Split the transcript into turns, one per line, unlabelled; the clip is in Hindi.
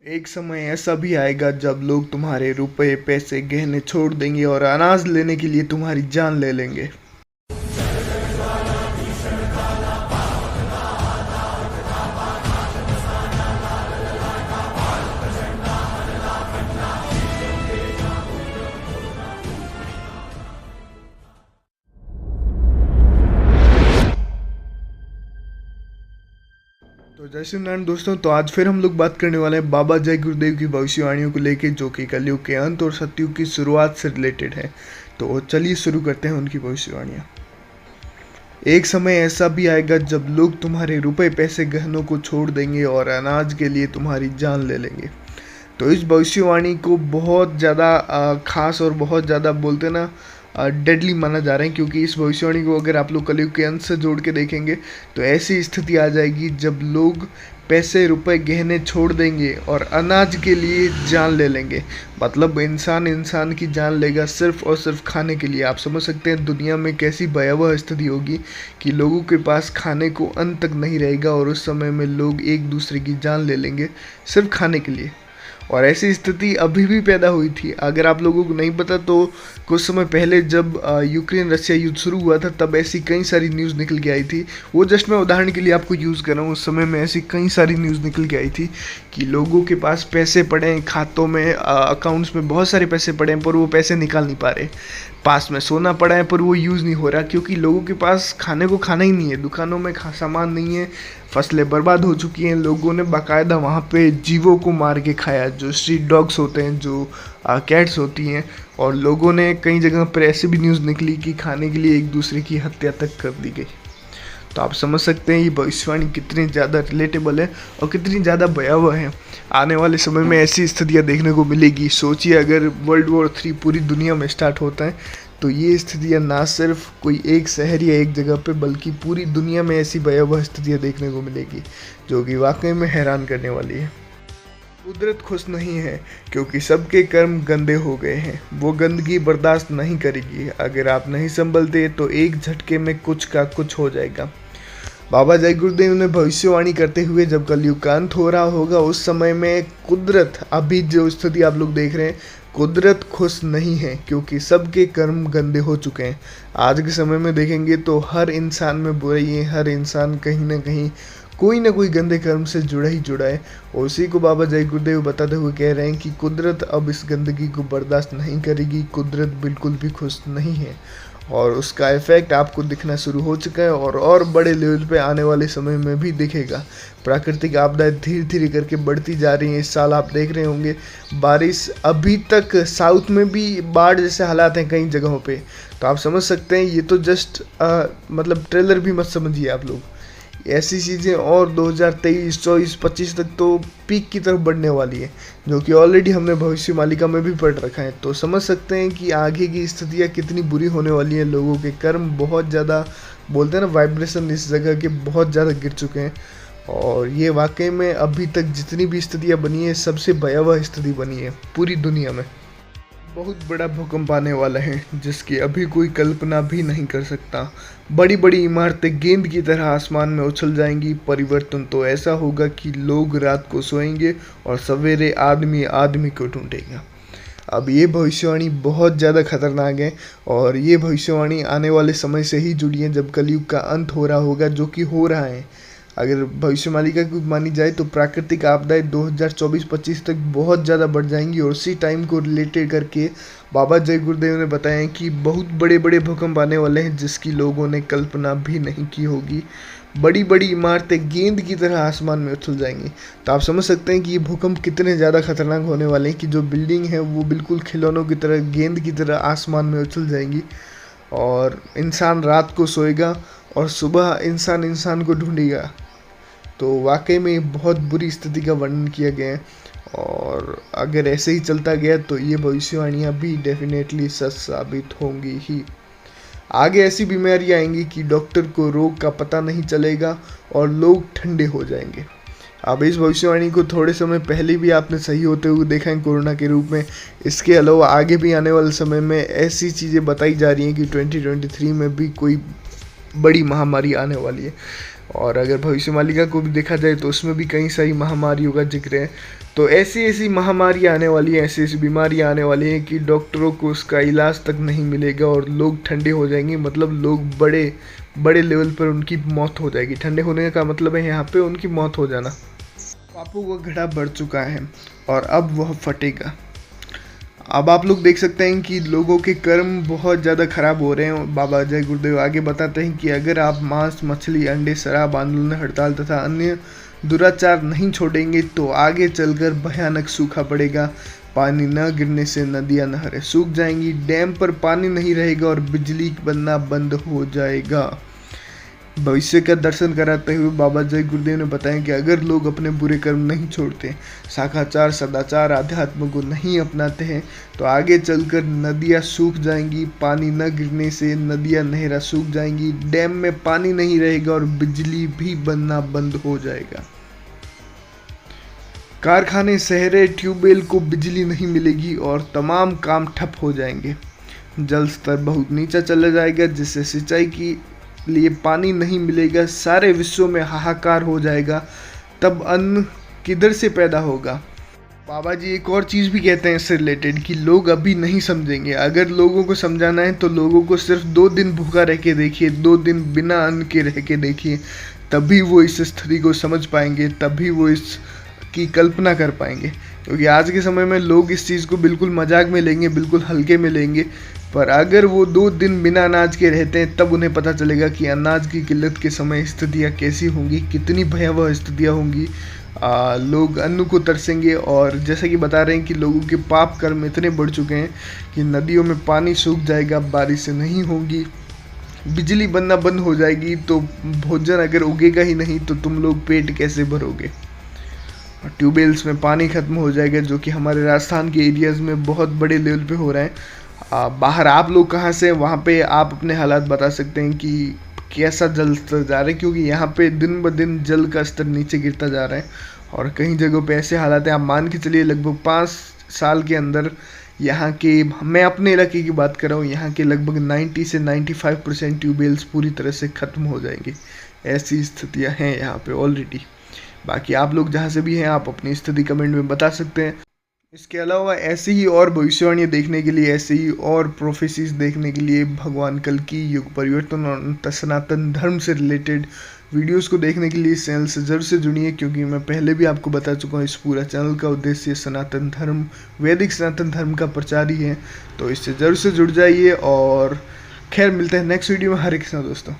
एक समय ऐसा भी आएगा जब लोग तुम्हारे रुपए, पैसे, गहने छोड़ देंगे और अनाज लेने के लिए तुम्हारी जान ले लेंगे। तो जय श्री नारायण दोस्तों, तो आज फिर हम लोग बात करने वाले हैं बाबा जय गुरुदेव की भविष्यवाणियों को लेके, जो कि कलयुग के अंत और सतयुग की शुरुआत से रिलेटेड है। तो चलिए शुरू करते हैं उनकी भविष्यवाणियाँ। एक समय ऐसा भी आएगा जब लोग तुम्हारे रुपए, पैसे, गहनों को छोड़ देंगे और अनाज के लिए तुम्हारी जान ले लेंगे। तो इस भविष्यवाणी को बहुत ज़्यादा खास और बहुत ज़्यादा बोलते ना डेडली माना जा रहा है, क्योंकि इस भविष्यवाणी को अगर आप लोग कलयुग के अंत से जोड़ के देखेंगे तो ऐसी स्थिति आ जाएगी जब लोग पैसे, रुपए, गहने छोड़ देंगे और अनाज के लिए जान ले लेंगे। मतलब इंसान इंसान की जान लेगा सिर्फ और सिर्फ खाने के लिए। आप समझ सकते हैं दुनिया में कैसी भयावह स्थिति होगी कि लोगों के पास खाने को अंत तक नहीं रहेगा और उस समय में लोग एक दूसरे की जान ले लेंगे सिर्फ खाने के लिए। और ऐसी स्थिति अभी भी पैदा हुई थी। अगर आप लोगों को नहीं पता तो कुछ समय पहले जब यूक्रेन रशिया युद्ध शुरू हुआ था तब ऐसी कई सारी न्यूज़ निकल के आई थी। वो जस्ट मैं उदाहरण के लिए आपको यूज़ कर रहा हूँ। उस समय में ऐसी कई सारी न्यूज़ निकल के आई थी कि लोगों के पास पैसे पड़े हैं, खातों में, अकाउंट्स में बहुत सारे पैसे पड़े हैं, पर वो पैसे निकाल नहीं पा रहे। पास में सोना पड़ा है पर वो यूज़ नहीं हो रहा, क्योंकि लोगों के पास खाने को खाना ही नहीं है, दुकानों में सामान नहीं है, फसलें बर्बाद हो चुकी हैं। लोगों ने बाकायदा वहाँ पे जीवों को मार के खाया, जो स्ट्रीट डॉग्स होते हैं, जो कैट्स होती हैं। और लोगों ने कई जगह पर ऐसी भी न्यूज़ निकली कि खाने के लिए एक दूसरे की हत्या तक कर दी गई। तो आप समझ सकते हैं ये भविष्यवाणी कितनी ज़्यादा रिलेटेबल है और कितनी ज़्यादा भयावह है। आने वाले समय में ऐसी स्थितियाँ देखने को मिलेगी। सोचिए अगर वर्ल्ड वॉर 3 पूरी दुनिया में स्टार्ट होता है तो ये स्थितियाँ ना सिर्फ कोई एक शहर या एक जगह पे बल्कि पूरी दुनिया में ऐसी भयावह स्थितियाँ देखने को मिलेगी, जो कि वाकई में हैरान करने वाली है। कुदरत खुश नहीं है क्योंकि सबके कर्म गंदे हो गए हैं। वो गंदगी बर्दाश्त नहीं करेगी। अगर आप नहीं संभलते तो एक झटके में कुछ का कुछ हो जाएगा। बाबा जय गुरुदेव ने भविष्यवाणी करते हुए जब कलयुग का अंत हो रहा होगा उस समय में कुदरत, अभी जो स्थिति आप लोग देख रहे हैं, कुदरत खुश नहीं है क्योंकि सबके कर्म गंदे हो चुके हैं। आज के समय में देखेंगे तो हर इंसान में बुराई है, हर इंसान कहीं ना कहीं कोई ना कोई गंदे कर्म से जुड़ा ही जुड़ा है। और उसी को बाबा जय गुरुदेव बताते हुए कह रहे हैं कि कुदरत अब इस गंदगी को बर्दाश्त नहीं करेगी। कुदरत बिल्कुल भी खुश नहीं है और उसका इफेक्ट आपको दिखना शुरू हो चुका है और बड़े लेवल पे आने वाले समय में भी दिखेगा। प्राकृतिक आपदाएं धीरे धीरे करके बढ़ती जा रही हैं। इस साल आप देख रहे होंगे बारिश, अभी तक साउथ में भी बाढ़ जैसे हालात हैं कई जगहों पे। तो आप समझ सकते हैं ये तो जस्ट मतलब ट्रेलर भी मत समझिए आप लोग। ऐसी चीज़ें और 2023, 24, 25 तक तो पीक की तरफ बढ़ने वाली है, जो कि ऑलरेडी हमने भविष्य मालिका में भी पढ़ रखा है। तो समझ सकते हैं कि आगे की स्थितियाँ कितनी बुरी होने वाली हैं। लोगों के कर्म बहुत ज़्यादा, बोलते हैं ना, वाइब्रेशन इस जगह के बहुत ज़्यादा गिर चुके हैं। और ये वाकई में अभी तक जितनी भी स्थितियाँ बनी है सबसे भयावह स्थिति बनी है पूरी दुनिया में। बहुत बड़ा भूकंप आने वाला है जिसकी अभी कोई कल्पना भी नहीं कर सकता। बड़ी बड़ी इमारतें गेंद की तरह आसमान में उछल जाएंगी। परिवर्तन तो ऐसा होगा कि लोग रात को सोएंगे और सवेरे आदमी आदमी को ढूंढेगा। अब ये भविष्यवाणी बहुत ज़्यादा खतरनाक है और ये भविष्यवाणी आने वाले समय से ही जुड़ी है जब कलयुग का अंत हो रहा होगा, जो कि हो रहा है। अगर भविष्य मालिका की मानी जाए तो प्राकृतिक आपदाएं 2024-25 तक बहुत ज़्यादा बढ़ जाएंगी। और उसी टाइम को रिलेटेड करके बाबा जय गुरुदेव ने बताया कि बहुत बड़े बड़े भूकंप आने वाले हैं जिसकी लोगों ने कल्पना भी नहीं की होगी। बड़ी बड़ी इमारतें गेंद की तरह आसमान में उछल जाएंगी। तो आप समझ सकते हैं कि ये भूकंप कितने ज़्यादा खतरनाक होने वाले हैं कि जो बिल्डिंग है वो बिल्कुल खिलौनों की तरह, गेंद की तरह आसमान में उछल जाएंगी और इंसान रात को सोएगा और सुबह इंसान इंसान को ढूंढेगा। तो वाकई में बहुत बुरी स्थिति का वर्णन किया गया है और अगर ऐसे ही चलता गया तो ये भविष्यवाणियाँ भी डेफिनेटली सच साबित होंगी ही। आगे ऐसी बीमारियाँ आएंगी कि डॉक्टर को रोग का पता नहीं चलेगा और लोग ठंडे हो जाएंगे। अब इस भविष्यवाणी को थोड़े समय पहले भी आपने सही होते हुए देखा है कोरोना के रूप में। इसके अलावा आगे भी आने वाले समय में ऐसी चीज़ें बताई जा रही हैं कि 2023 में भी कोई बड़ी महामारी आने वाली है। और अगर भविष्यवाणी को भी देखा जाए तो उसमें भी कई सारी महामारियों का जिक्र है। तो ऐसी ऐसी महामारी आने वाली है, ऐसी ऐसी बीमारियाँ आने वाली हैं कि डॉक्टरों को उसका इलाज तक नहीं मिलेगा और लोग ठंडे हो जाएंगे। मतलब लोग बड़े बड़े लेवल पर उनकी मौत हो जाएगी। ठंडे होने का मतलब है यहाँ पे उनकी मौत हो जाना। पापों का घड़ा बढ़ चुका है और अब वह फटेगा। अब आप लोग देख सकते हैं कि लोगों के कर्म बहुत ज़्यादा खराब हो रहे हैं। बाबा जय गुरुदेव आगे बताते हैं कि अगर आप मांस, मछली, अंडे, शराब, आंदोलन, हड़ताल तथा अन्य दुराचार नहीं छोड़ेंगे तो आगे चलकर भयानक सूखा पड़ेगा। पानी न गिरने से नदियां, नहरें सूख जाएंगी, डैम पर पानी नहीं रहेगा और बिजली बनना बंद हो जाएगा। भविष्य का दर्शन कराते हुए बाबा जय गुरुदेव ने बताया कि अगर लोग अपने बुरे कर्म नहीं छोड़ते, शाकाचार, सदाचार, आध्यात्म को नहीं अपनाते हैं तो आगे चलकर नदियाँ सूख जाएंगी। पानी न गिरने से नदियाँ, नहरें सूख जाएंगी, डैम में पानी नहीं रहेगा और बिजली भी बनना बंद हो जाएगा। कारखाने, शहरें, ट्यूबवेल को बिजली नहीं मिलेगी और तमाम काम ठप हो जाएंगे। जल स्तर बहुत नीचा चला जाएगा जिससे सिंचाई की लिए पानी नहीं मिलेगा। सारे विश्व में हाहाकार हो जाएगा। तब अन्न किधर से पैदा होगा। बाबा जी एक और चीज़ भी कहते हैं इससे रिलेटेड कि लोग अभी नहीं समझेंगे। अगर लोगों को समझाना है तो लोगों को सिर्फ 2 दिन भूखा रह के देखिए, 2 दिन बिना अन्न के रह के देखिए, तभी वो इस स्थिति को समझ पाएंगे, तभी वो इस की कल्पना कर पाएंगे। क्योंकि आज के समय में लोग इस चीज़ को बिल्कुल मजाक में लेंगे, बिल्कुल हल्के में लेंगे, पर अगर वो 2 दिन बिना अनाज के रहते हैं तब उन्हें पता चलेगा कि अनाज की किल्लत के समय स्थितियाँ कैसी होंगी, कितनी भयावह स्थितियाँ होंगी। लोग अन्न को तरसेंगे और जैसा कि बता रहे हैं कि लोगों के पाप कर्म इतने बढ़ चुके हैं कि नदियों में पानी सूख जाएगा, बारिशें नहीं होंगी, बिजली बनना बंद हो जाएगी। तो भोजन अगर उगेगा ही नहीं तो तुम लोग पेट कैसे भरोगे। ट्यूबवेल्स में पानी ख़त्म हो जाएगा जो कि हमारे राजस्थान के एरियाज़ में बहुत बड़े लेवल पे हो रहे हैं। बाहर आप लोग कहाँ से हैं वहाँ पे आप अपने हालात बता सकते हैं कि कैसा जल स्तर जा रहा है, क्योंकि यहाँ पे दिन ब दिन जल का स्तर नीचे गिरता जा रहा है और कई जगहों पे ऐसे हालात हैं। आप मान के चलिए लगभग 5 साल के अंदर यहाँ के, मैं अपने इलाके की बात कर रहा हूँ, यहाँ के लगभग 90 से 95% ट्यूबवेल्स पूरी तरह से ख़त्म हो जाएंगे। ऐसी स्थितियाँ हैं यहाँ पे ऑलरेडी। बाकी आप लोग जहाँ से भी हैं आप अपनी स्थिति कमेंट में बता सकते हैं। इसके अलावा ऐसे ही और भविष्यवाणियाँ देखने के लिए, ऐसे ही और प्रोफेसीज देखने के लिए, भगवान कल की, युग परिवर्तन और सनातन धर्म से रिलेटेड वीडियोस को देखने के लिए इस चैनल से जरूर से जुड़िए। क्योंकि मैं पहले भी आपको बता चुका हूँ इस पूरा चैनल का उद्देश्य सनातन धर्म, वैदिक सनातन धर्म का प्रचार ही है। तो इससे जरूर से जुड़ जाइए और खैर मिलते हैं नेक्स्ट वीडियो में। हरे कृष्णा दोस्तों।